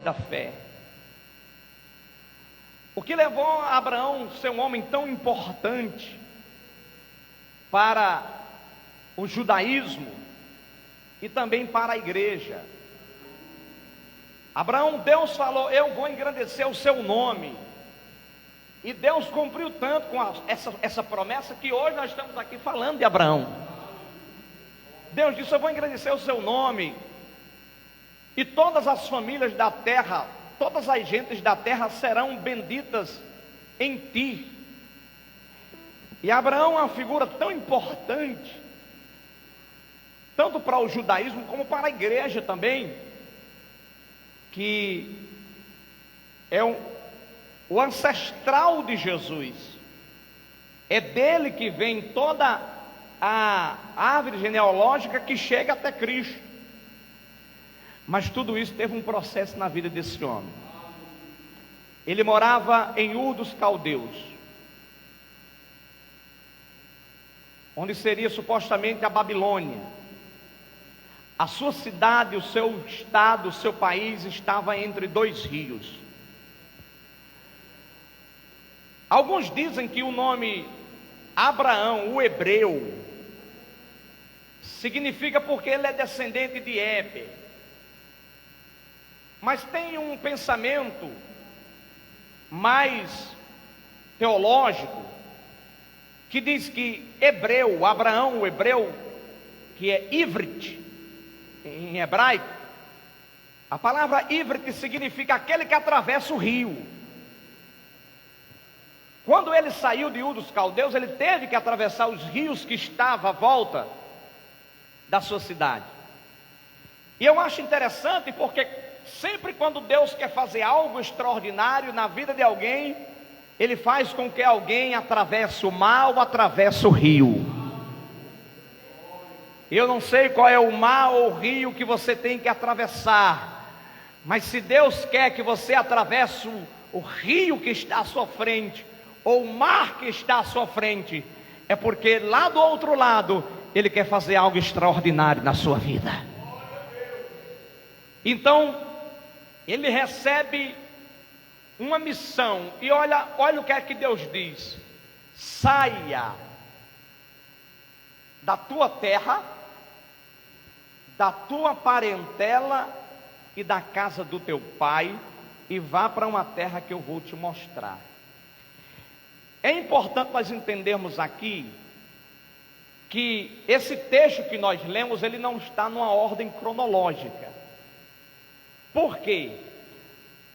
da fé. O que levou Abraão a ser um homem tão importante para o judaísmo e também para a igreja. Abraão, Deus falou: eu vou engrandecer o seu nome. E Deus cumpriu tanto com essa promessa que hoje nós estamos aqui falando de Abraão. Deus disse: eu vou engrandecer o seu nome, e todas as famílias da terra, todas as gentes da terra serão benditas em ti. E Abraão é uma figura tão importante, tanto para o judaísmo como para a igreja também, que é o ancestral de Jesus. É dele que vem toda a árvore genealógica que chega até Cristo. Mas tudo isso teve um processo na vida desse homem. Ele morava em Ur dos Caldeus, onde seria supostamente a Babilônia. A sua cidade, o seu estado, o seu país estava entre dois rios. Alguns dizem que o nome Abraão, o hebreu, significa porque ele é descendente de Éber. Mas tem um pensamento mais teológico que diz que hebreu, Abraão, o hebreu, que é Ivrit em hebraico, a palavra Ivrit significa aquele que atravessa o rio. Quando ele saiu de Ur dos Caldeus, ele teve que atravessar os rios que estavam à volta da sua cidade. E eu acho interessante porque sempre quando Deus quer fazer algo extraordinário na vida de alguém, Ele faz com que alguém atravesse o mar ou atravesse o rio. Eu não sei qual é o mar ou o rio que você tem que atravessar, mas se Deus quer que você atravesse o rio que está à sua frente, ou o mar que está à sua frente, é porque lá do outro lado Ele quer fazer algo extraordinário na sua vida. Então ele recebe uma missão, e olha o que é que Deus diz: saia da tua terra, da tua parentela e da casa do teu pai, e vá para uma terra que eu vou te mostrar. É importante nós entendermos aqui que esse texto que nós lemos, ele não está numa ordem cronológica. Por quê?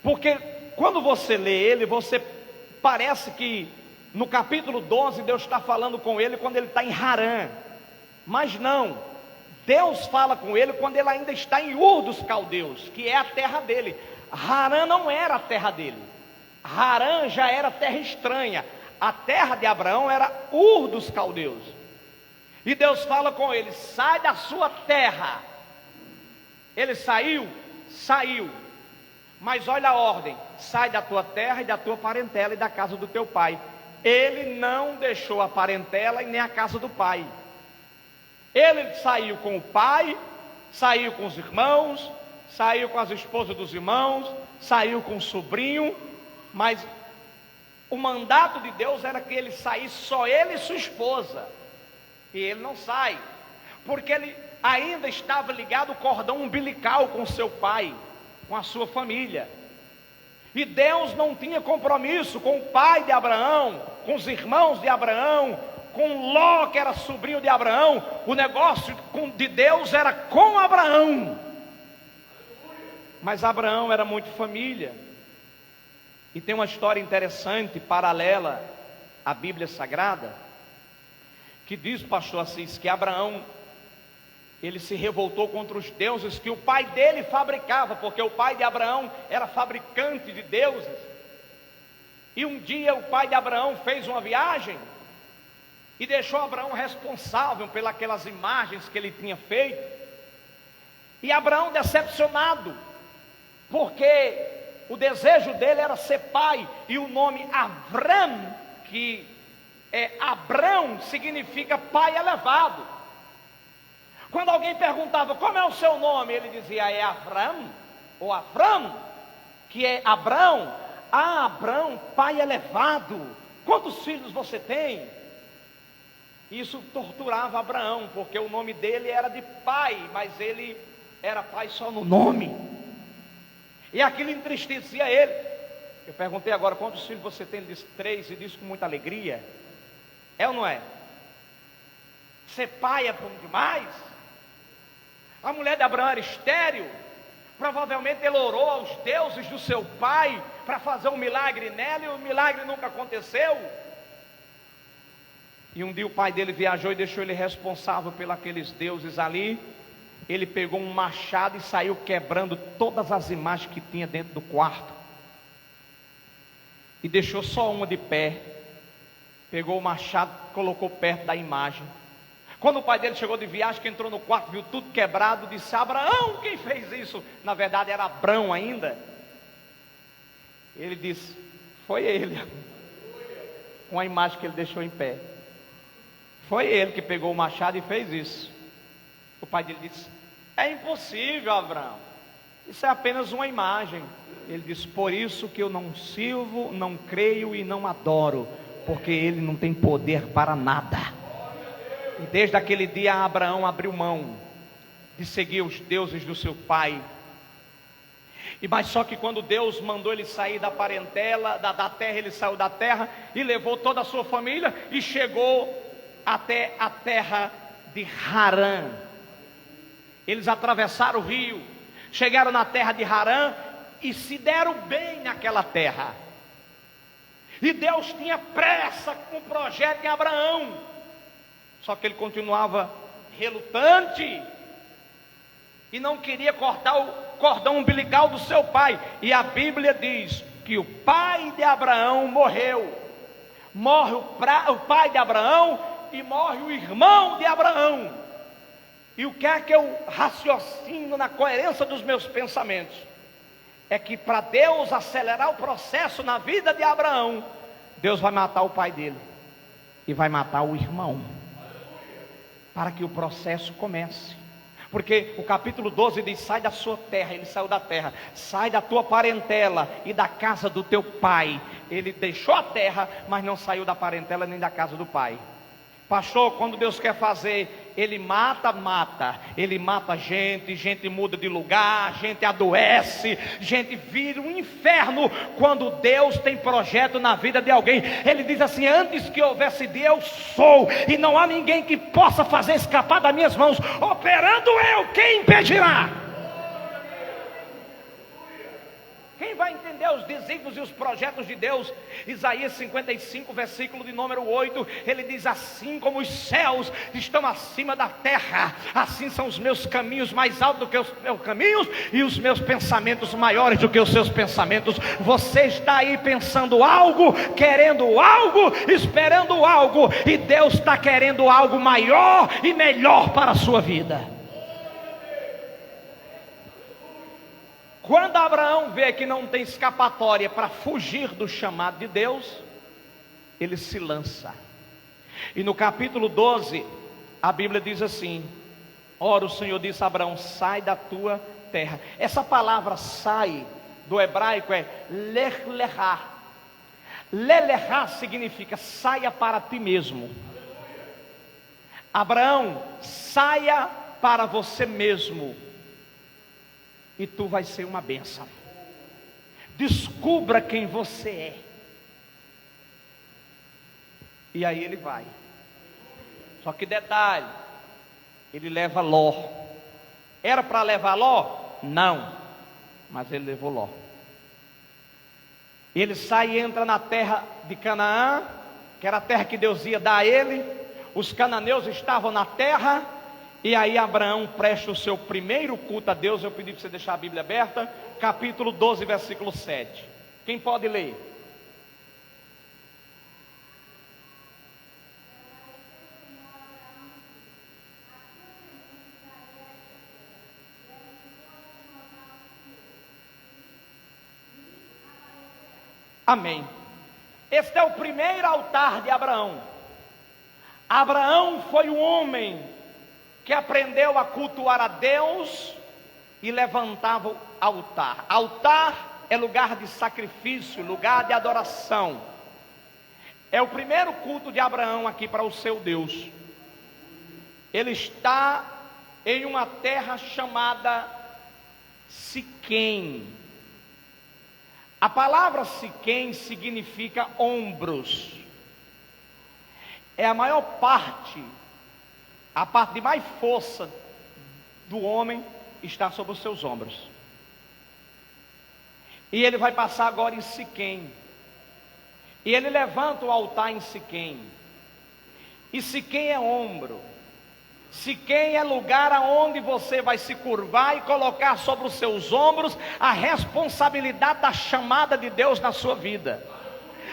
Porque quando você lê ele, você parece que no capítulo 12 Deus está falando com ele quando ele está em Harã. Mas não, Deus fala com ele quando ele ainda está em Ur dos Caldeus, que é a terra dele. Harã não era a terra dele, Harã já era terra estranha. A terra de Abraão era Ur dos Caldeus. E Deus fala com ele: sai da sua terra. Ele saiu, mas olha a ordem: sai da tua terra e da tua parentela e da casa do teu pai. Ele não deixou a parentela e nem a casa do pai. Ele saiu com o pai, saiu com os irmãos, saiu com as esposas dos irmãos, saiu com o sobrinho, mas o mandato de Deus era que ele saísse só ele e sua esposa. E ele não sai, porque ele ainda estava ligado ao cordão umbilical com seu pai, com a sua família. E Deus não tinha compromisso com o pai de Abraão, com os irmãos de Abraão, com Ló, que era sobrinho de Abraão. O negócio de Deus era com Abraão. Mas Abraão era muito família. E tem uma história interessante, paralela à Bíblia Sagrada, que diz, pastor Assis, que Abraão, ele se revoltou contra os deuses que o pai dele fabricava, porque o pai de Abraão era fabricante de deuses. E um dia o pai de Abraão fez uma viagem e deixou Abraão responsável pelas imagens que ele tinha feito. E Abraão, decepcionado, porque o desejo dele era ser pai, e o nome Avram, que é Abrão, significa pai elevado. Quando alguém perguntava: como é o seu nome? Ele dizia: é Avram ou Avram. que é Abrão. Ah, Abrão, pai elevado, quantos filhos você tem? Isso torturava Abraão, porque o nome dele era de pai, mas ele era pai só no nome, e aquilo entristecia ele. Eu perguntei agora, quantos filhos você tem? Ele disse 3, e disse com muita alegria. É ou não é? Ser pai é bom demais. A mulher de Abraão era estéril. Provavelmente ele orou aos deuses do seu pai para fazer um milagre nela, e o milagre nunca aconteceu. E um dia o pai dele viajou e deixou ele responsável pelos aqueles deuses ali. Ele pegou um machado e saiu quebrando todas as imagens que tinha dentro do quarto, e deixou só uma de pé. Pegou o machado, colocou perto da imagem. Quando o pai dele chegou de viagem, que entrou no quarto, viu tudo quebrado, disse: Abraão, quem fez isso? Na verdade era Abrão ainda. Ele disse: foi ele, com a imagem que ele deixou em pé. Foi ele que pegou o machado e fez isso. O pai dele disse: é impossível, Abraão, isso é apenas uma imagem. Ele disse: por isso que eu não sirvo, não creio e não adoro, porque ele não tem poder para nada. E desde aquele dia Abraão abriu mão de seguir os deuses do seu pai. Mas só que quando Deus mandou ele sair da parentela, da terra, ele saiu da terra e levou toda a sua família e chegou até a terra de Harã. Eles atravessaram o rio, chegaram na terra de Harã e se deram bem naquela terra. E Deus tinha pressa com o projeto de Abraão. Só que ele continuava relutante e não queria cortar o cordão umbilical do seu pai. E a Bíblia diz que o pai de Abraão morreu. Morre o pai de Abraão e morre o irmão de Abraão. E o que é que eu raciocino na coerência dos meus pensamentos? É que para Deus acelerar o processo na vida de Abraão, Deus vai matar o pai dele e vai matar o irmão, para que o processo comece. Porque o capítulo 12 diz: sai da sua terra. Ele saiu da terra. Sai da tua parentela e da casa do teu pai. Ele deixou a terra, mas não saiu da parentela nem da casa do pai. Pastor, quando Deus quer fazer, Ele mata. Ele mata gente, gente muda de lugar, gente adoece, gente vira um inferno. Quando Deus tem projeto na vida de alguém, Ele diz assim: antes que houvesse Deus, sou, e não há ninguém que possa fazer escapar das minhas mãos. Operando eu, quem impedirá? Quem vai entender os desígnios e os projetos de Deus? Isaías 55, versículo de número 8, ele diz: assim como os céus estão acima da terra, assim são os meus caminhos mais altos do que os meus caminhos, e os meus pensamentos maiores do que os seus pensamentos. Você está aí pensando algo, querendo algo, esperando algo, e Deus está querendo algo maior e melhor para a sua vida. Quando Abraão vê que não tem escapatória para fugir do chamado de Deus, ele se lança. E no capítulo 12, a Bíblia diz assim: ora, o Senhor disse a Abraão: sai da tua terra. Essa palavra sai, do hebraico, é lech lechá. Lelechá significa saia para ti mesmo. Abraão, saia para você mesmo, e tu vai ser uma bênção. Descubra quem você é. E aí ele vai. Só que detalhe, ele leva Ló. Era para levar Ló? Não, mas ele levou Ló. Ele sai e entra na terra de Canaã, que era a terra que Deus ia dar a ele. Os cananeus estavam na terra. E aí Abraão presta o seu primeiro culto a Deus. Eu pedi para você deixar a Bíblia aberta, capítulo 12, versículo 7. Quem pode ler? Amém. Este é o primeiro altar de Abraão. Abraão foi o homem que aprendeu a cultuar a Deus e levantava o altar. Altar é lugar de sacrifício, lugar de adoração. É o primeiro culto de Abraão aqui para o seu Deus. Ele está em uma terra chamada Siquém. A palavra Siquém significa ombros. É a maior parte, a parte de mais força do homem está sobre os seus ombros. E ele vai passar agora em Siquém. E ele levanta o altar em Siquém. E Siquém é ombro. Siquém é lugar aonde você vai se curvar e colocar sobre os seus ombros a responsabilidade da chamada de Deus na sua vida.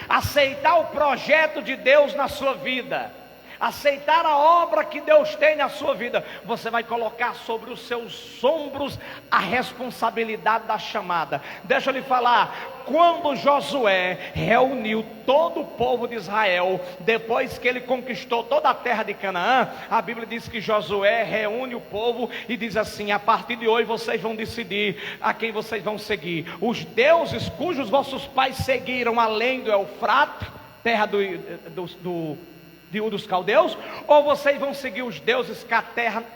Aceitar o projeto de Deus na sua vida. Aceitar a obra que Deus tem na sua vida. Você vai colocar sobre os seus ombros a responsabilidade da chamada. Deixa eu lhe falar. Quando Josué reuniu todo o povo de Israel, depois que ele conquistou toda a terra de Canaã, a Bíblia diz que Josué reúne o povo e diz assim: a partir de hoje vocês vão decidir a quem vocês vão seguir. Os deuses cujos vossos pais seguiram além do Eufrate, terra de Ur dos Caldeus, ou vocês vão seguir os deuses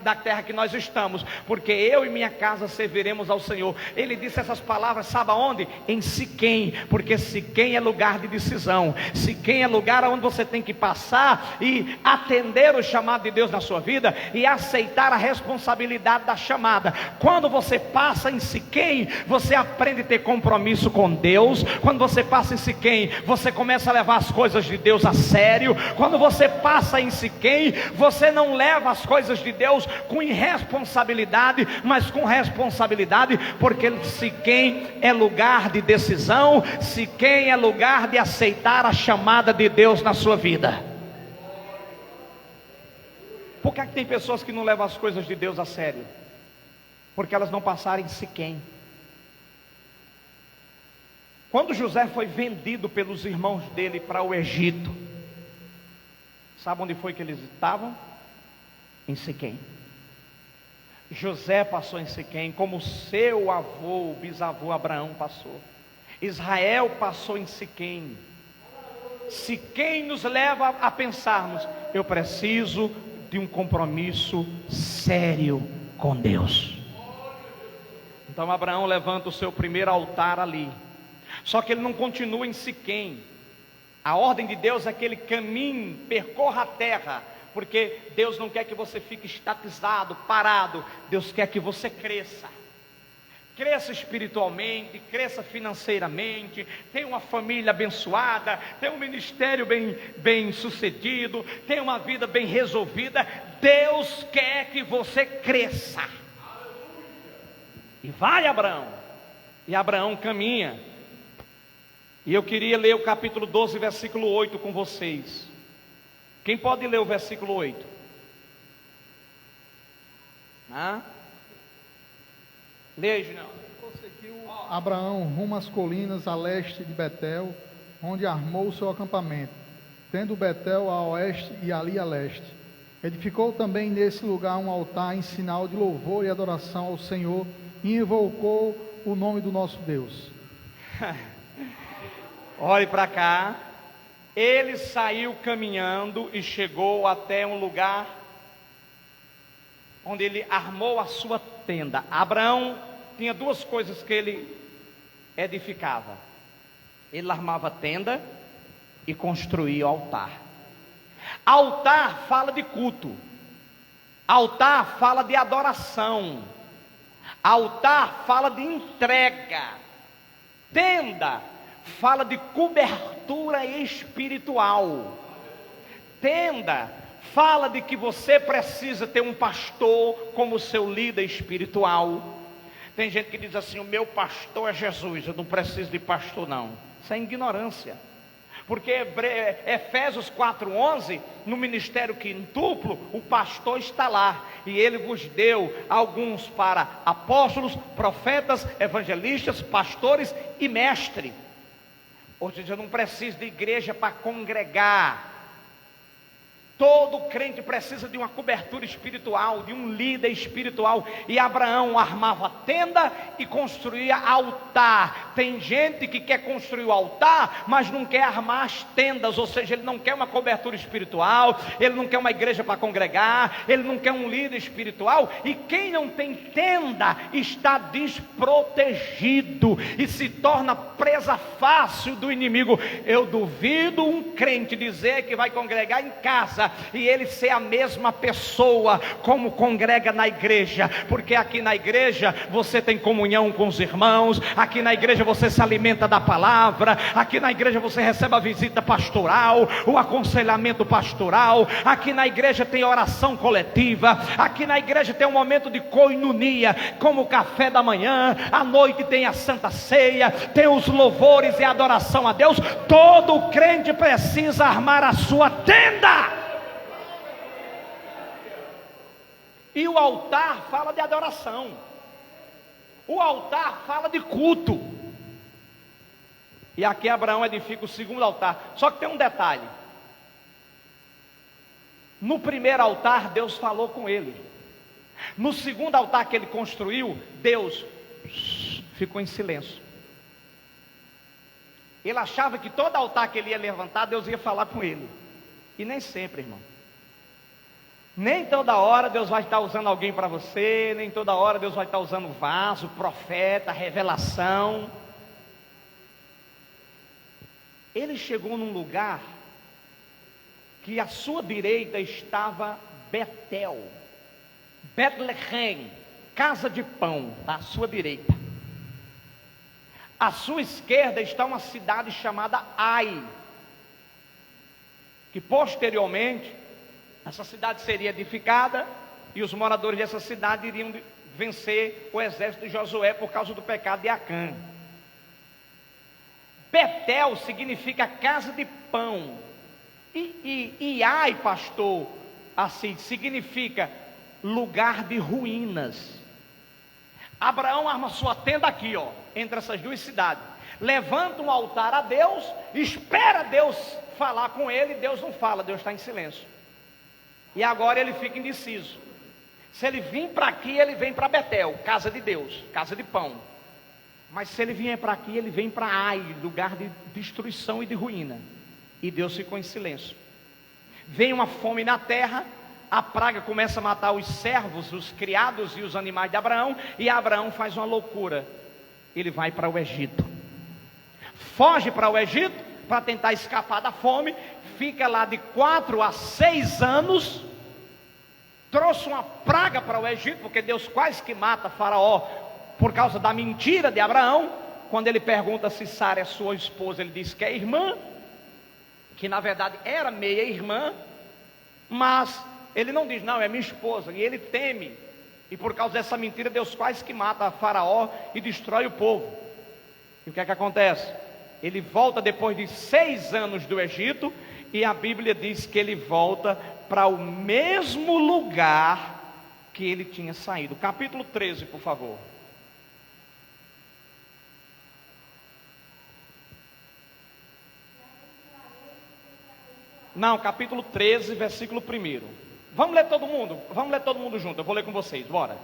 da terra que nós estamos, porque eu e minha casa serviremos ao Senhor. Ele disse essas palavras, sabe aonde? Em Siquém, porque Siquém é lugar de decisão. Siquém é lugar onde você tem que passar e atender o chamado de Deus na sua vida e aceitar a responsabilidade da chamada. Quando você passa em Siquém, você aprende a ter compromisso com Deus. Quando você passa em Siquém, você começa a levar as coisas de Deus a sério. Quando você passa em Siquém, você não leva as coisas de Deus com irresponsabilidade, mas com responsabilidade, porque Siquém é lugar de decisão. Siquém é lugar de aceitar a chamada de Deus na sua vida. Por que é que tem pessoas que não levam as coisas de Deus a sério? Porque elas não passaram em Siquém. Quando José foi vendido pelos irmãos dele para o Egito, sabe onde foi que eles estavam? Em Siquém. José passou em Siquém, como seu avô, o bisavô Abraão passou. Israel passou em Siquém. Siquém nos leva a pensarmos: eu preciso de um compromisso sério com Deus. Então Abraão levanta o seu primeiro altar ali. Só que ele não continua em Siquém. A ordem de Deus é que ele caminhe, percorra a terra, porque Deus não quer que você fique estatizado, parado. Deus quer que você cresça. Cresça espiritualmente, cresça financeiramente, tenha uma família abençoada, tenha um ministério bem sucedido, tenha uma vida bem resolvida. Deus quer que você cresça. E vai Abraão. E Abraão caminha. E eu queria ler o capítulo 12, versículo 8 com vocês. Quem pode ler o versículo 8? Leia, Junião. Prosseguiu Abraão rumo às colinas a leste de Betel, onde armou o seu acampamento, tendo Betel a oeste e ali a leste. Edificou também nesse lugar um altar em sinal de louvor e adoração ao Senhor, e invocou o nome do nosso Deus. Olhe para cá. Ele saiu caminhando e chegou até um lugar onde ele armou a sua tenda. Abraão tinha duas coisas que ele edificava: ele armava tenda e construía o altar. Altar fala de culto, altar fala de adoração, altar fala de entrega, tenda fala de cobertura espiritual. Tenda fala de que você precisa ter um pastor como seu líder espiritual. Tem gente que diz assim: o meu pastor é Jesus, eu não preciso de pastor não. Isso é ignorância. Porque Efésios 4:11, no ministério quintuplo, o pastor está lá, e ele vos deu alguns para apóstolos, profetas, evangelistas, pastores e mestres. Ou seja, eu não preciso de igreja para congregar. Todo crente precisa de uma cobertura espiritual, de um líder espiritual. E Abraão armava tenda e construía altar. Tem gente que quer construir o altar, mas não quer armar as tendas. Ou seja, ele não quer uma cobertura espiritual, ele não quer uma igreja para congregar, ele não quer um líder espiritual. E quem não tem tenda está desprotegido e se torna presa fácil do inimigo. Eu duvido um crente dizer que vai congregar em casa e ele ser a mesma pessoa como congrega na igreja, porque aqui na igreja você tem comunhão com os irmãos, aqui na igreja você se alimenta da palavra, aqui na igreja você recebe a visita pastoral, o aconselhamento pastoral, aqui na igreja tem oração coletiva, aqui na igreja tem um momento de coinonia, como o café da manhã, à noite tem a santa ceia, tem os louvores e a adoração a Deus. Todo crente precisa armar a sua tenda. E o altar fala de adoração, o altar fala de culto. E aqui Abraão edifica o segundo altar. Só que tem um detalhe: no primeiro altar Deus falou com ele, no segundo altar que ele construiu, Deus ficou em silêncio. Ele achava que todo altar que ele ia levantar, Deus ia falar com ele. E nem sempre, irmão. Nem toda hora Deus vai estar usando alguém para você, nem toda hora Deus vai estar usando vaso, profeta, revelação. Ele chegou num lugar que à sua direita estava Betel, Betlehem, casa de pão, à sua direita. À sua esquerda está uma cidade chamada Ai, que posteriormente essa cidade seria edificada e os moradores dessa cidade iriam vencer o exército de Josué por causa do pecado de Acã. Betel significa casa de pão. E Ai, pastor, assim, significa lugar de ruínas. Abraão arma sua tenda aqui, ó, entre essas duas cidades. Levanta um altar a Deus, espera Deus falar com ele. Deus não fala, Deus está em silêncio. E agora ele fica indeciso. Se ele vir para aqui, ele vem para Betel, casa de Deus, casa de pão. Mas se ele vier para aqui, ele vem para Ai, lugar de destruição e de ruína. E Deus ficou em silêncio. Vem uma fome na terra, a praga começa a matar os servos, os criados e os animais de Abraão. E Abraão faz uma loucura. Ele vai para o Egito. Foge para o Egito para tentar escapar da fome. Fica lá de 4 a 6 anos. Trouxe uma praga para o Egito, porque Deus quase que mata Faraó por causa da mentira de Abraão. Quando ele pergunta se Sara é sua esposa, ele diz que é irmã, que na verdade era meia irmã, mas ele não diz não, é minha esposa. E ele teme, e por causa dessa mentira Deus quase que mata Faraó e destrói o povo. E o que é que acontece? Ele volta depois de 6 anos do Egito, e a Bíblia diz que ele volta para o mesmo lugar que ele tinha saído. Capítulo 13, por favor. Não, capítulo 13, versículo 1. Vamos ler todo mundo junto. Eu vou ler com vocês, bora.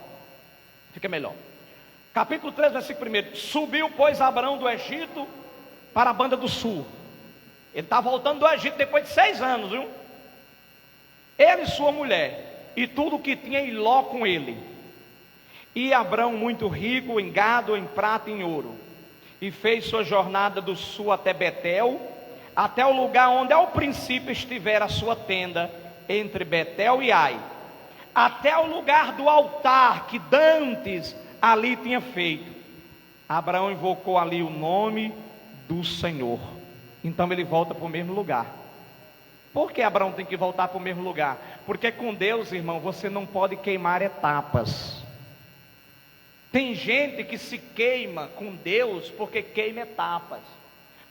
Fica melhor. Capítulo 13, versículo 1. Subiu, pois, Abraão do Egito para a banda do sul. Ele está voltando do Egito depois de 6 anos, viu? Ele e sua mulher, e tudo o que tinha em Ló com ele. E Abraão muito rico em gado, em prata e em ouro. E fez sua jornada do sul até Betel, até o lugar onde ao princípio estivera a sua tenda, entre Betel e Ai, até o lugar do altar que dantes ali tinha feito. Abraão invocou ali o nome do Senhor. Então ele volta para o mesmo lugar. Por que Abraão tem que voltar para o mesmo lugar? Porque com Deus, irmão, você não pode queimar etapas. Tem gente que se queima com Deus porque queima etapas.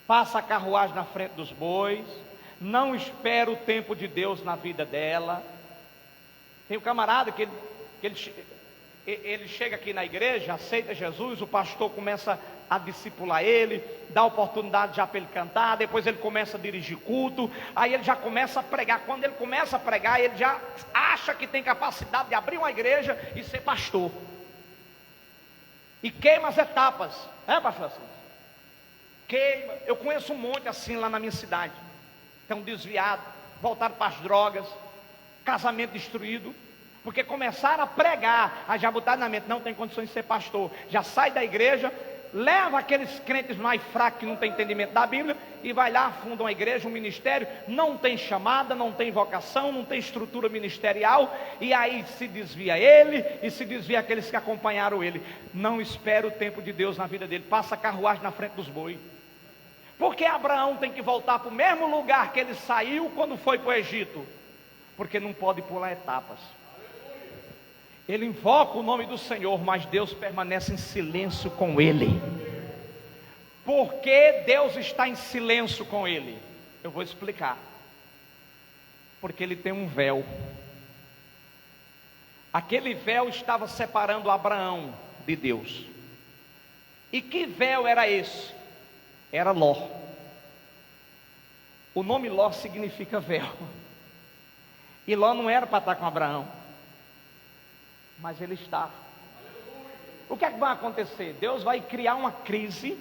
Passa a carruagem na frente dos bois, não espera o tempo de Deus na vida dela. Tem um camarada que ele chega aqui na igreja, aceita Jesus, o pastor começa a discipular ele, dá oportunidade já para ele cantar, depois ele começa a dirigir culto, aí ele já começa a pregar. Quando ele começa a pregar, ele já acha que tem capacidade de abrir uma igreja e ser pastor. E queima as etapas, pastor Assis? Queima. Eu conheço um monte assim lá na minha cidade. Estão desviados, voltaram para as drogas, casamento destruído, porque começaram a pregar, aí já botaram na mente, não tem condições de ser pastor, já sai da igreja, leva aqueles crentes mais fracos que não tem entendimento da Bíblia, e vai lá, funda uma igreja, um ministério, não tem chamada, não tem vocação, não tem estrutura ministerial, e aí se desvia ele, e se desvia aqueles que acompanharam ele. Não espera o tempo de Deus na vida dele, passa a carruagem na frente dos bois. Porque Abraão tem que voltar para o mesmo lugar que ele saiu quando foi para o Egito? Porque não pode pular etapas. Ele invoca o nome do Senhor, mas Deus permanece em silêncio com ele. Por que Deus está em silêncio com ele? Eu vou explicar. Porque ele tem um véu. Aquele véu estava separando Abraão de Deus. E que véu era esse? Era Ló. O nome Ló significa véu. E Ló não era para estar com Abraão, mas ele está. O que é que vai acontecer? Deus vai criar uma crise.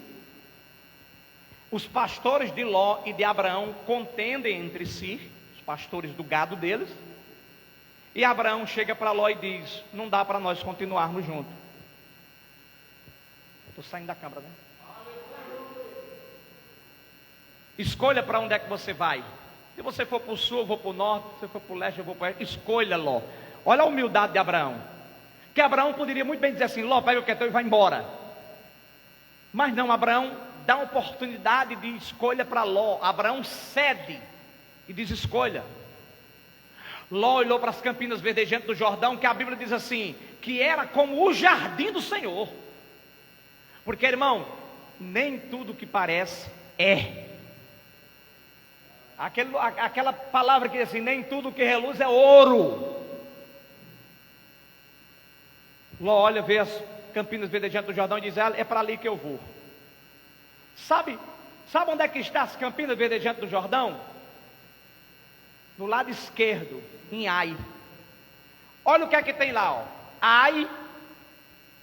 Os pastores de Ló e de Abraão contendem entre si, os pastores do gado deles. E Abraão chega para Ló e diz: não dá para nós continuarmos juntos. Estou saindo da câmara, né? Escolha para onde é que você vai. Se você for para o sul, eu vou para o norte. Se você for para o leste, eu vou para o oeste. Escolha, Ló. Olha a humildade de Abraão. Que Abraão poderia muito bem dizer assim: Ló, pega o que é teu e vai embora. Mas não, Abraão dá oportunidade de escolha para Ló. Abraão cede e diz: escolha. Ló olhou para as campinas verdejantes do Jordão, que a Bíblia diz assim, que era como o jardim do Senhor. Porque, irmão, nem tudo que parece é. Aquela palavra que diz assim: nem tudo que reluz é ouro. Ló olha, vê as campinas verdejantes do Jordão e diz: é para ali que eu vou. Sabe onde é que está as campinas verdejantes do Jordão? No lado esquerdo, em Ai. Olha o que é que tem lá, ó. Ai,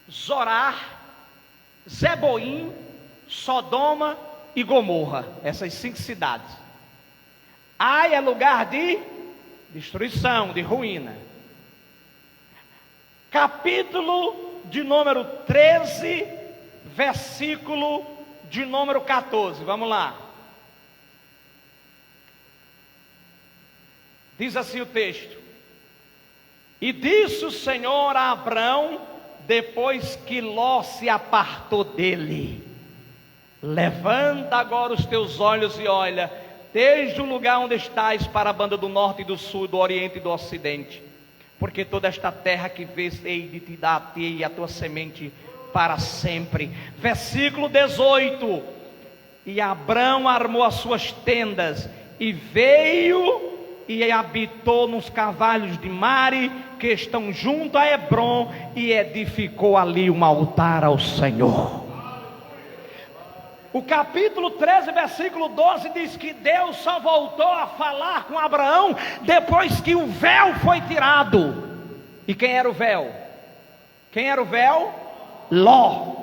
Zorar, Zeboim, Sodoma e Gomorra. Essas 5 cidades. Ai é lugar de destruição, de ruína. Capítulo de número 13, versículo de número 14. Vamos lá. Diz assim o texto: e disse o Senhor a Abrão, depois que Ló se apartou dele: levanta agora os teus olhos e olha, desde o lugar onde estás para a banda do norte e do sul, do oriente e do ocidente, porque toda esta terra que vês hei de te dar a ti e a tua semente para sempre. Versículo 18: e Abrão armou as suas tendas e veio e habitou nos carvalhos de Mare, que estão junto a Hebrom, e edificou ali um altar ao Senhor. O capítulo 13, versículo 12 diz que Deus só voltou a falar com Abraão depois que o véu foi tirado. E quem era o véu? Quem era o véu? Ló.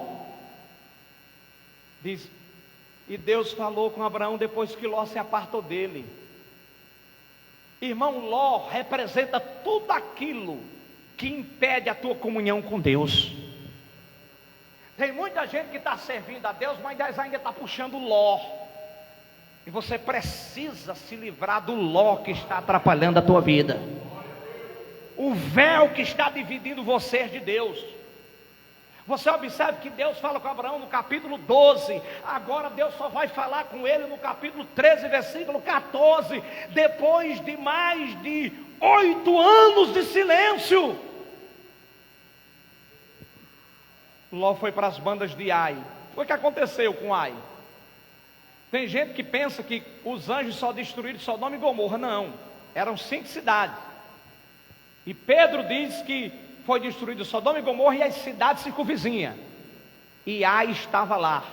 Diz: e Deus falou com Abraão depois que Ló se apartou dele. Irmão, Ló representa tudo aquilo que impede a tua comunhão com Deus. Tem muita gente que está servindo a Deus, mas ainda está puxando Ló. E você precisa se livrar do Ló que está atrapalhando a tua vida. O véu que está dividindo você de Deus. Você observa que Deus fala com Abraão no capítulo 12. Agora Deus só vai falar com ele no capítulo 13, versículo 14. Depois de mais de 8 anos de silêncio. Ló foi para as bandas de Ai. O que aconteceu com Ai? Tem gente que pensa que os anjos só destruíram Sodoma e Gomorra. Não, eram 5 cidades. E Pedro diz que foi destruído Sodoma e Gomorra e as cidades circunvizinhas. e Ai estava lá.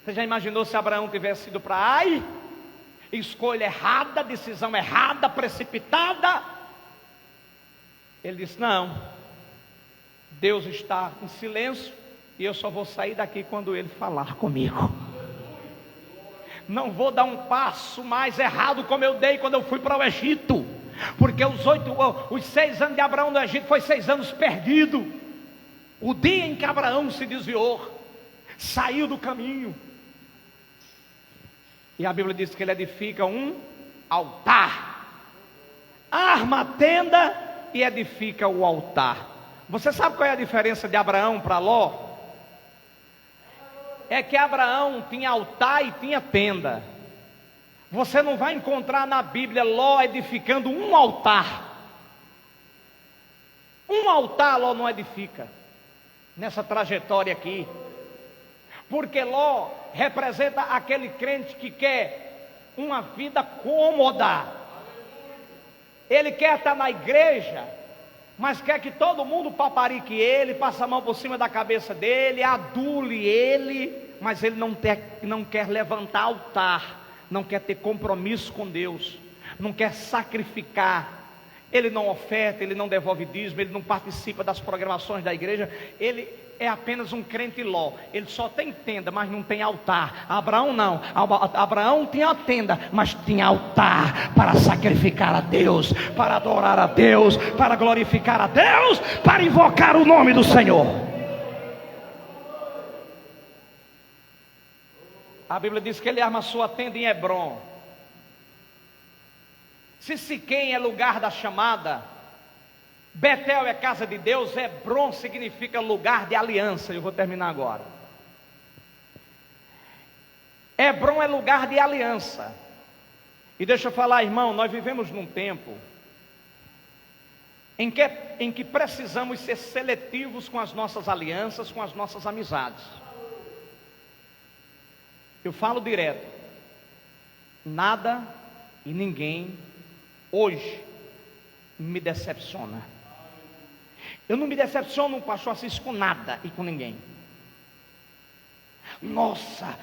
Você já imaginou se Abraão tivesse ido para Ai? Escolha errada, decisão errada, precipitada. Ele disse: não, Deus está em silêncio e eu só vou sair daqui quando Ele falar comigo. Não vou dar um passo mais errado como eu dei quando eu fui para o Egito, porque os 6 anos de Abraão no Egito foi 6 anos perdido. O dia em que Abraão se desviou, saiu do caminho, e a Bíblia diz que ele edifica um altar, arma a tenda e edifica o altar. Você sabe qual é a diferença de Abraão para Ló? É que Abraão tinha altar e tinha tenda. Você não vai encontrar na Bíblia Ló edificando um altar. Um altar Ló não edifica nessa trajetória aqui, porque Ló representa aquele crente que quer uma vida cômoda. Ele quer estar na igreja, mas quer que todo mundo paparique ele, passe a mão por cima da cabeça dele, adule ele, mas ele não quer levantar altar, não quer ter compromisso com Deus, não quer sacrificar. Ele não oferta, ele não devolve dízimo, ele não participa das programações da igreja. Ele é apenas um crente Ló. Ele só tem tenda, mas não tem altar. Abraão não. Abraão tinha a tenda, mas tinha altar para sacrificar a Deus, para adorar a Deus, para glorificar a Deus, para invocar o nome do Senhor. A Bíblia diz que ele arma sua tenda em Hebrom. Se Siquém é lugar da chamada, Betel é casa de Deus, Hebrom significa lugar de aliança. Eu vou terminar agora. Hebrom é lugar de aliança. E deixa eu falar, irmão, nós vivemos num tempo em que precisamos ser seletivos com as nossas alianças, com as nossas amizades. Eu falo direto: nada e ninguém hoje me decepciona. Eu não me decepciono, pastor Assis, com nada e com ninguém. Nossa,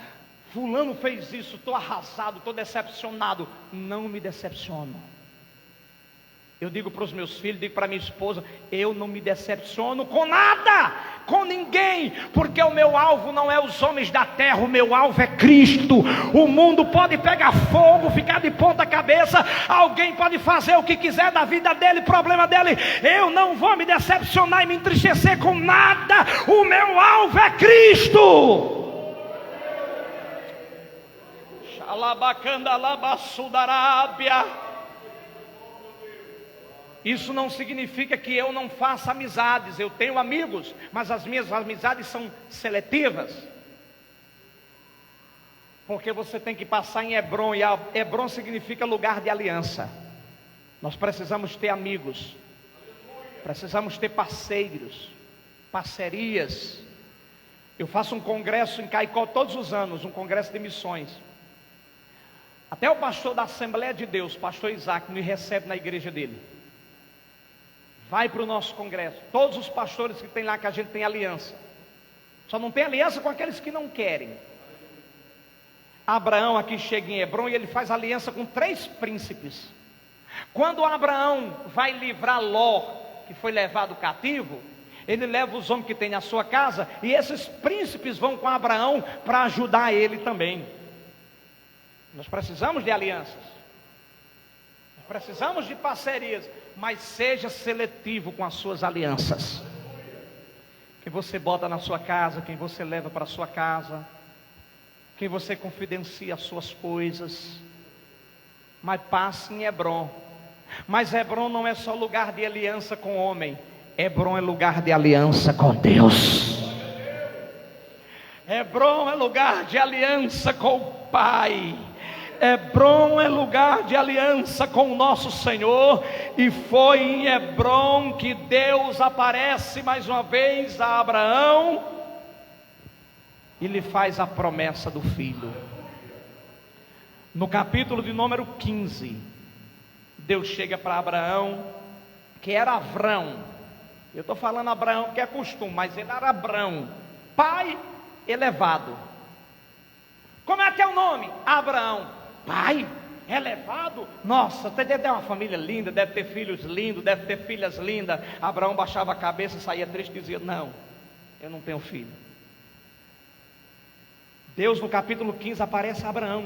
fulano fez isso, estou arrasado, estou decepcionado. Não me decepciono. Eu digo para os meus filhos, digo para minha esposa: eu não me decepciono com nada, com ninguém, porque o meu alvo não é os homens da terra, o meu alvo é Cristo. O mundo pode pegar fogo, ficar de ponta cabeça, alguém pode fazer o que quiser da vida dele, problema dele. Eu não vou me decepcionar e me entristecer com nada. O meu alvo é Cristo. Xalabacandalabassudarábia. Isso não significa que eu não faça amizades. Eu tenho amigos, mas as minhas amizades são seletivas. Porque você tem que passar em Hebrom, e Hebrom significa lugar de aliança. Nós precisamos ter amigos, precisamos ter parceiros, parcerias. Eu faço um congresso em Caicó todos os anos, um congresso de missões. Até o pastor da Assembleia de Deus, pastor Isaac, me recebe na igreja dele. Vai para o nosso congresso. Todos os pastores que tem lá, que a gente tem aliança. Só não tem aliança com aqueles que não querem. Abraão aqui chega em Hebrom e ele faz aliança com 3 príncipes. Quando Abraão vai livrar Ló, que foi levado cativo, ele leva os homens que tem na sua casa, e esses príncipes vão com Abraão para ajudar ele também. Nós precisamos de alianças. Precisamos de parcerias, mas seja seletivo com as suas alianças. Quem você bota na sua casa, quem você leva para a sua casa, quem você confidencia as suas coisas. Mas passe em Hebrom. Mas Hebrom não é só lugar de aliança com o homem, Hebrom é lugar de aliança com Deus. Hebrom é lugar de aliança com o Pai. Hebrom é lugar de aliança com o nosso Senhor. E foi em Hebrom que Deus aparece mais uma vez a Abraão e lhe faz a promessa do filho. No capítulo de número 15, Deus chega para Abraão, que era Avrão. Eu estou falando Abraão porque é costume, mas ele era Abrão, pai elevado. Como é teu nome? Abraão. Pai, elevado? Nossa, deve ter uma família linda, deve ter filhos lindos, deve ter filhas lindas. Abraão baixava a cabeça e saía triste e dizia: não, eu não tenho filho. Deus no capítulo 15 aparece a Abraão,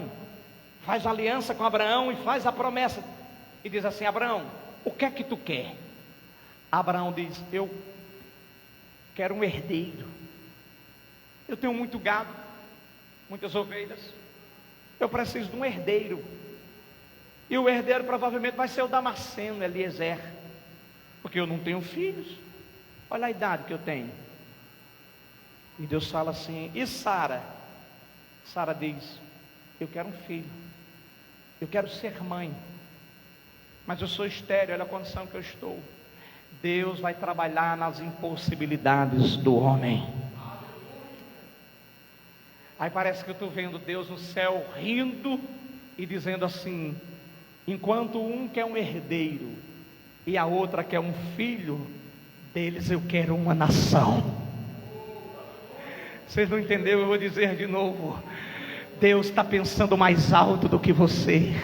faz aliança com Abraão e faz a promessa, e diz assim: Abraão, o que é que tu quer? Abraão diz: eu quero um herdeiro. Eu tenho muito gado, muitas ovelhas, eu preciso de um herdeiro. E o herdeiro provavelmente vai ser o Damasceno, Eliezer, porque eu não tenho filhos. Olha a idade que eu tenho. E Deus fala assim: e Sara? Sara diz: eu quero um filho, eu quero ser mãe, mas eu sou estéril, olha a condição que eu estou. Deus vai trabalhar nas impossibilidades do homem. Aí parece que eu estou vendo Deus no céu rindo e dizendo assim: enquanto um quer um herdeiro e a outra quer um filho, deles eu quero uma nação. Vocês não entenderam? Eu vou dizer de novo. Deus está pensando mais alto do que você.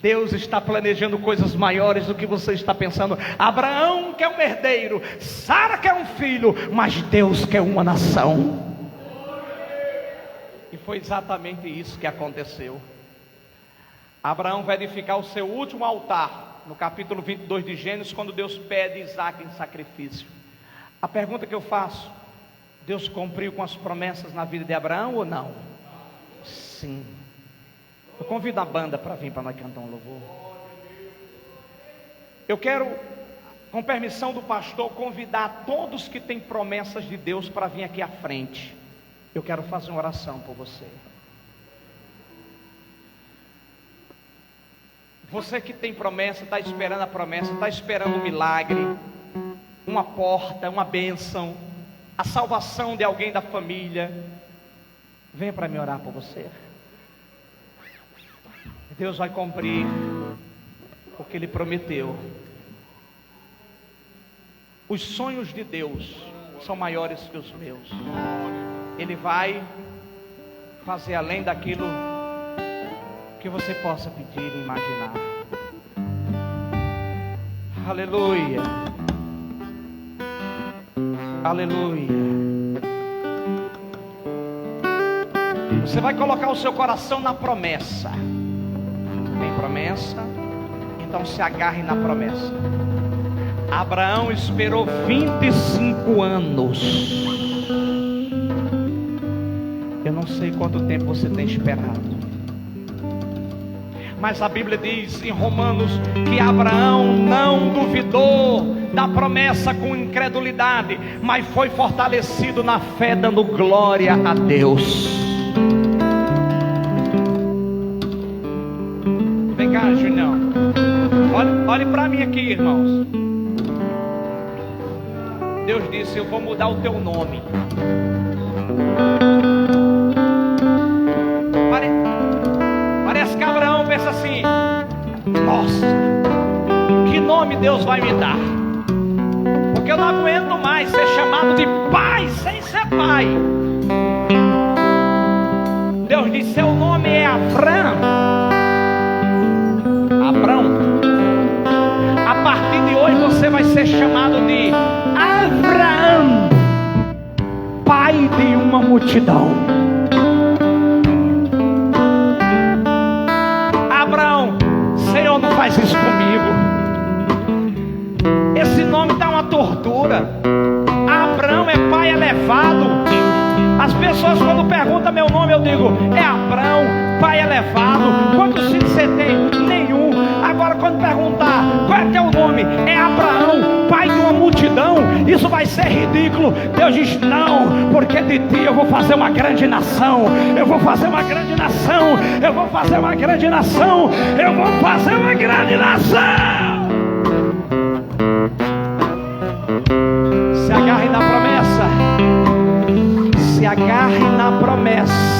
Deus está planejando coisas maiores do que você está pensando. Abraão quer um herdeiro, Sara quer um filho, mas Deus quer uma nação. E foi exatamente isso que aconteceu. Abraão vai edificar o seu último altar, no capítulo 22 de Gênesis, quando Deus pede Isaac em sacrifício. A pergunta que eu faço: Deus cumpriu com as promessas na vida de Abraão ou não? Sim. Eu convido a banda para vir para nós cantar um louvor. Eu quero, com permissão do pastor, convidar todos que têm promessas de Deus para vir aqui à frente. Eu quero fazer uma oração por você. Você que tem promessa, está esperando a promessa, está esperando um milagre, uma porta, uma bênção, a salvação de alguém da família, venha para me orar por você. Deus vai cumprir o que Ele prometeu. Os sonhos de Deus são maiores que os meus. Ele vai fazer além daquilo que você possa pedir e imaginar. Aleluia. Aleluia. Você vai colocar o seu coração na promessa. Tem promessa? Então se agarre na promessa. Abraão esperou 25 anos. Eu não sei quanto tempo você tem esperado, mas a Bíblia diz em Romanos que Abraão não duvidou da promessa com incredulidade, mas foi fortalecido na fé, dando glória a Deus. Vem cá, Junião, olhe para mim aqui, irmãos. Deus disse: eu vou mudar o teu nome. Parece que Abraão pensa assim: nossa, que nome Deus vai me dar? Porque eu não aguento mais ser chamado de pai sem ser pai. Deus disse: seu nome é Abrão. A partir de hoje você vai ser chamado de Abraão, pai de uma multidão. Abraão, Senhor, não faz isso comigo. Esse nome dá uma tortura. Abraão é pai elevado. As pessoas quando perguntam meu nome, eu digo: é Abraão, pai elevado. Quantos filhos você tem? Nenhum. Agora quando perguntar qual é teu nome, é Abraão, pai de uma multidão, isso vai ser ridículo. Deus diz: não, porque de ti eu vou fazer uma grande nação. Eu vou fazer uma grande nação. Eu vou fazer uma grande nação. Eu vou fazer uma grande nação. Se agarre na promessa. Se agarre na promessa.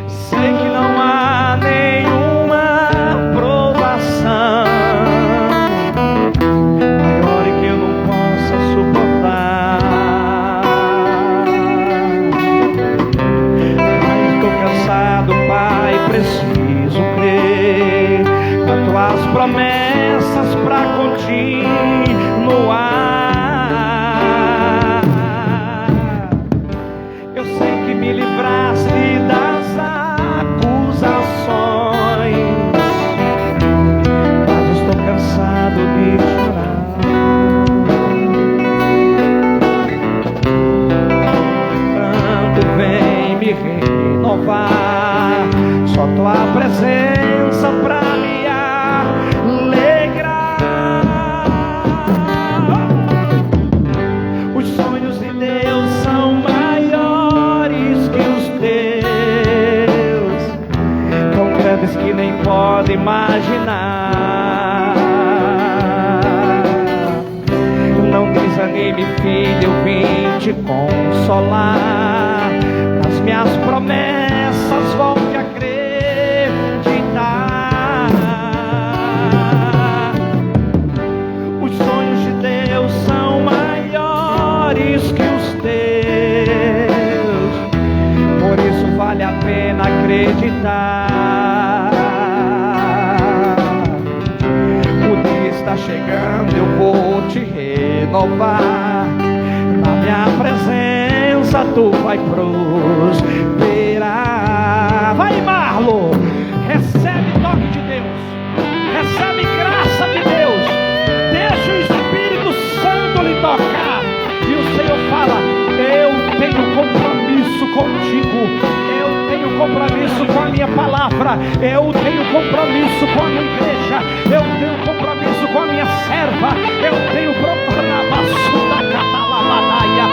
Sei que não há nenhuma provação te consolar. Nas minhas promessas volte a acreditar. Os sonhos de Deus são maiores que os teus, por isso vale a pena acreditar. O dia está chegando, eu vou te renovar. Na minha presença tu vai prosperar. Vai, Marlo, recebe toque de Deus, recebe graça de Deus, deixa o Espírito Santo lhe tocar. E o Senhor fala: eu tenho compromisso contigo, eu tenho compromisso com a minha palavra, eu tenho compromisso com a minha igreja, eu tenho compromisso com a minha serva, eu tenho compromisso da catalabadaia.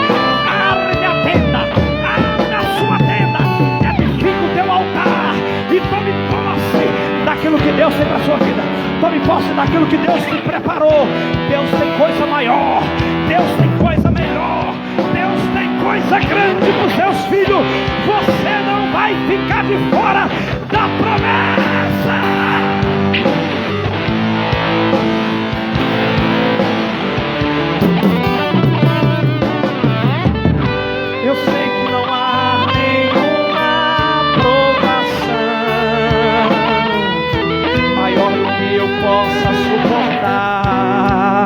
Abre a tenda, abre a sua tenda, edifica o teu altar e tome posse daquilo que Deus tem para a sua vida. Tome posse daquilo que Deus te preparou. Deus tem coisa maior, Deus tem coisa melhor, Deus tem coisa grande para os seus filhos. Você não vai ficar de fora da promessa. Eu sei que não há nenhuma provação maior do que eu possa suportar,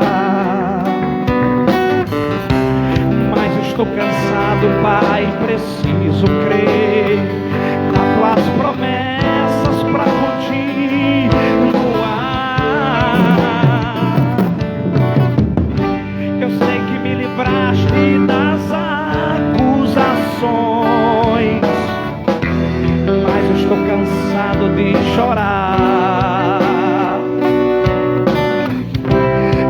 mas estou cansado, Pai, preciso crer nas tuas promessas para continuar. Eu sei que me livraste das acusações, mas eu estou cansado de chorar.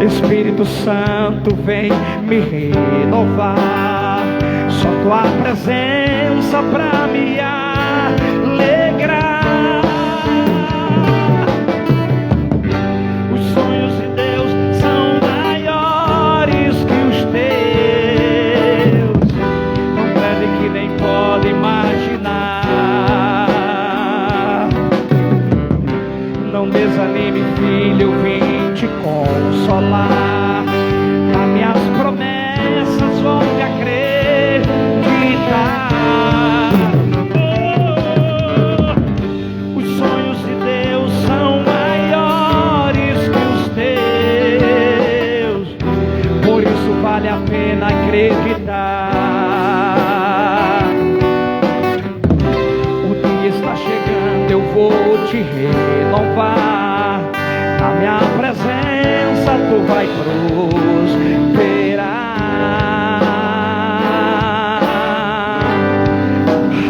Espírito Santo, vem me renovar. Só tua presença pra me alegrar. Os sonhos de Deus são maiores que os teus, tão grande que nem pode imaginar. Não desanime, filho, eu vim te consolar. Nas minhas promessas volte a acreditar. Os sonhos de Deus são maiores que os teus, por isso vale a pena acreditar. O dia está chegando, eu vou te renovar. Na minha presença tu vai prosperar.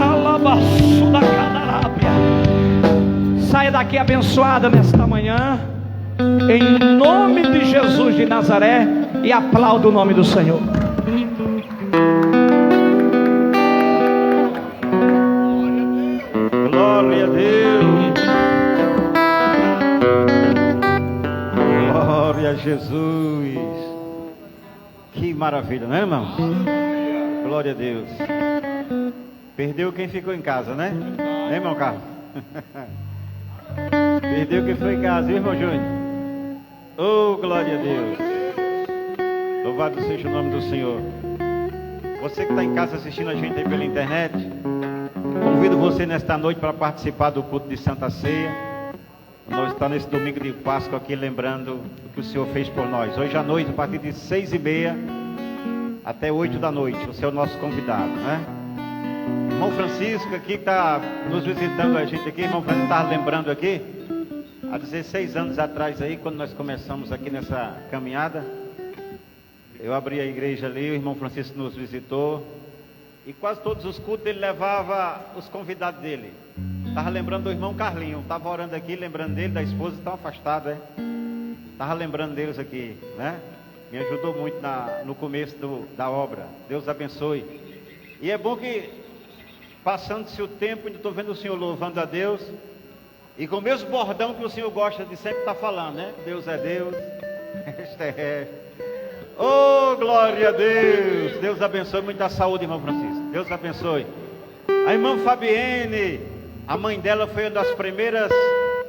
Alabaço da cadarábia. Saia daqui abençoada nesta manhã, em nome de Jesus de Nazaré, e aplauda o nome do Senhor. Glória a Deus. Glória a Jesus. Que maravilha, não é, irmão? Glória a Deus. Perdeu quem ficou em casa, né? Né, irmão Carlos? Perdeu quem foi em casa, viu, irmão Júnior? Oh, glória a Deus. Louvado seja o nome do Senhor. Você que está em casa assistindo a gente aí pela internet, convido você nesta noite para participar do culto de Santa Ceia. Nós estamos nesse domingo de Páscoa aqui lembrando o que o Senhor fez por nós. Hoje à noite, a partir de 6h30 até 8 da noite, você é o nosso convidado, né? Irmão Francisco aqui que está nos visitando a gente aqui. Irmão Francisco estava lembrando aqui, há 16 anos atrás aí, quando nós começamos aqui nessa caminhada, eu abri a igreja ali, o irmão Francisco nos visitou, e quase todos os cultos ele levava os convidados dele. Estava lembrando do irmão Carlinho, estava orando aqui, lembrando dele, da esposa, estão afastados, estava lembrando deles aqui, né? Me ajudou muito no começo da obra. Deus abençoe. E é bom que, passando-se o tempo, ainda estou vendo o Senhor louvando a Deus, e com o mesmo bordão que o Senhor gosta de sempre estar falando, né? Deus é Deus, este é. Oh, glória. glória a Deus. Deus abençoe. Muita saúde, irmão Francisco. Deus abençoe. A irmã Fabienne, a mãe dela foi uma das primeiras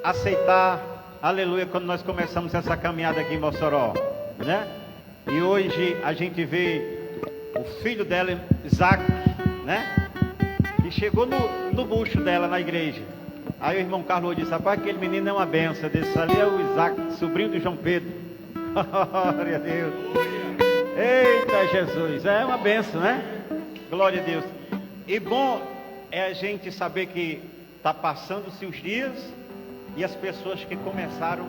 a aceitar, aleluia, quando nós começamos essa caminhada aqui em Mossoró, né? E hoje a gente vê o filho dela, Isaac, né? E chegou no bucho dela na igreja. Aí o irmão Carlos disse: rapaz, aquele menino é uma benção. Eu disse: ali é o Isaac, sobrinho do João Pedro. Glória a Deus. Eita Jesus, é uma benção, né? Glória a Deus. E bom é a gente saber que está passando-se os dias e as pessoas que começaram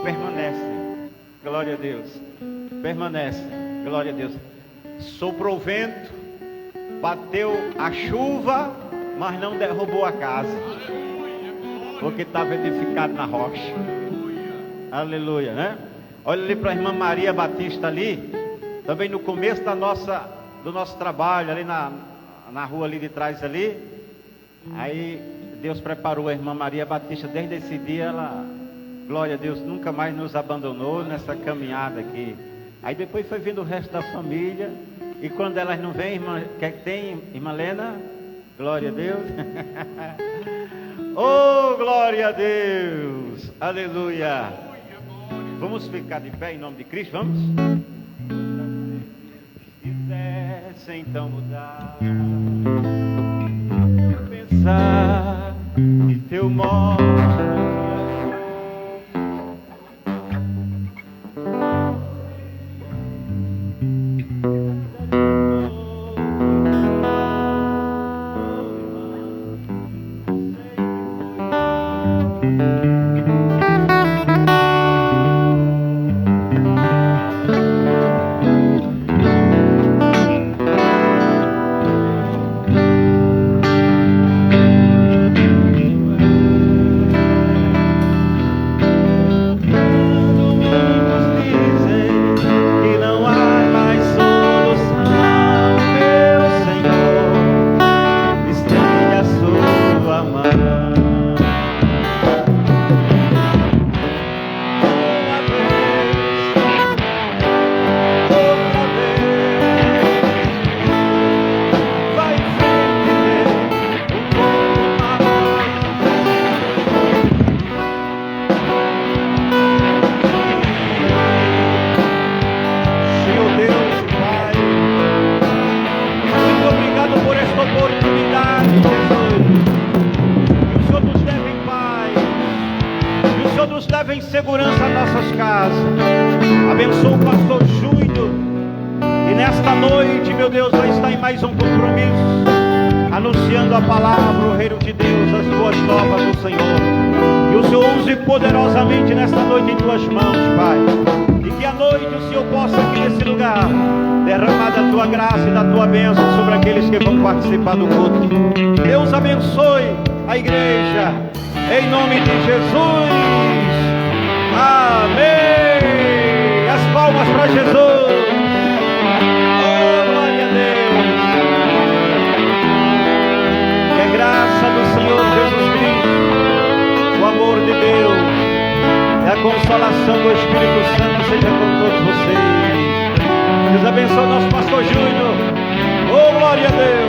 permanecem. Glória a Deus. Permanecem. Glória a Deus. Soprou o vento, bateu a chuva, mas não derrubou a casa, porque estava edificado na rocha. Aleluia, né? Olha ali para a irmã Maria Batista ali, também no começo do nosso trabalho, ali na rua ali de trás ali. Aí Deus preparou a irmã Maria Batista. Desde esse dia ela, glória a Deus, nunca mais nos abandonou nessa caminhada aqui. Aí depois foi vindo o resto da família. E quando elas não vêm, irmã, quer que tem, irmã Lena? Glória a Deus. Oh, glória a Deus. Aleluia. Vamos ficar de pé em nome de Cristo, vamos? Se quisesse então mudar, pensar de teu modo, em segurança a nossas casas. Abençoa o pastor Júnior, e nesta noite, meu Deus, vai estar em mais um compromisso, anunciando a palavra, o reino de Deus, as boas novas do Senhor. E o Senhor use poderosamente nesta noite em tuas mãos, Pai. E que à noite o Senhor possa aqui nesse lugar derramar da tua graça e da tua bênção sobre aqueles que vão participar do culto. Deus abençoe a igreja, em nome de Jesus. Amém. As palmas para Jesus. Oh, glória a Deus. Que a graça do Senhor Jesus Cristo, o amor de Deus e a consolação do Espírito Santo seja com todos vocês. Deus abençoe o nosso pastor Júnior. Oh, glória a Deus.